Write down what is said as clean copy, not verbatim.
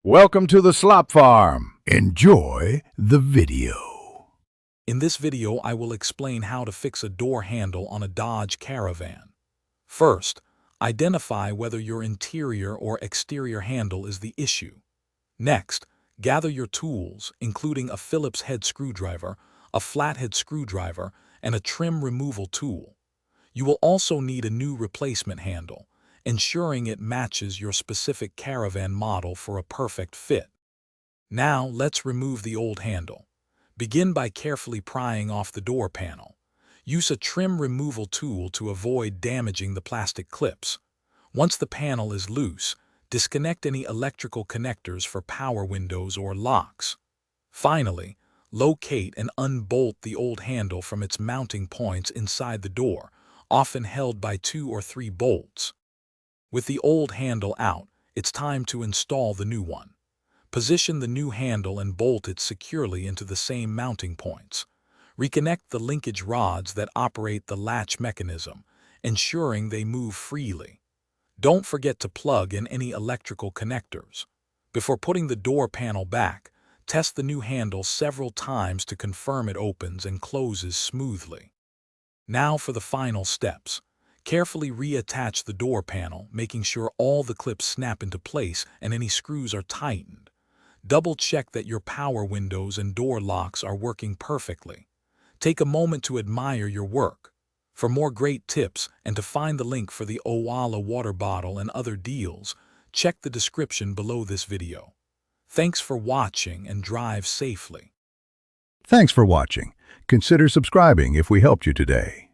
Welcome to the Slop Farm. Enjoy the video. In this video, I will explain how to fix a door handle on a Dodge Caravan. First, identify whether your interior or exterior handle is the issue. Next, gather your tools, including a Phillips head screwdriver, a flathead screwdriver, and a trim removal tool. You will also need a new replacement handle, ensuring it matches your specific Caravan model for a perfect fit. Now, let's remove the old handle. Begin by carefully prying off the door panel. Use a trim removal tool to avoid damaging the plastic clips. Once the panel is loose, disconnect any electrical connectors for power windows or locks. Finally, locate and unbolt the old handle from its mounting points inside the door, often held by 2 or 3 bolts. With the old handle out, it's time to install the new one. Position the new handle and bolt it securely into the same mounting points. Reconnect the linkage rods that operate the latch mechanism, ensuring they move freely. Don't forget to plug in any electrical connectors. Before putting the door panel back, test the new handle several times to confirm it opens and closes smoothly. Now for the final steps. Carefully reattach the door panel, making sure all the clips snap into place and any screws are tightened. Double-check that your power windows and door locks are working perfectly. Take a moment to admire your work. For more great tips and to find the link for the Owala water bottle and other deals, check the description below this video. Thanks for watching and drive safely. Thanks for watching. Consider subscribing if we helped you today.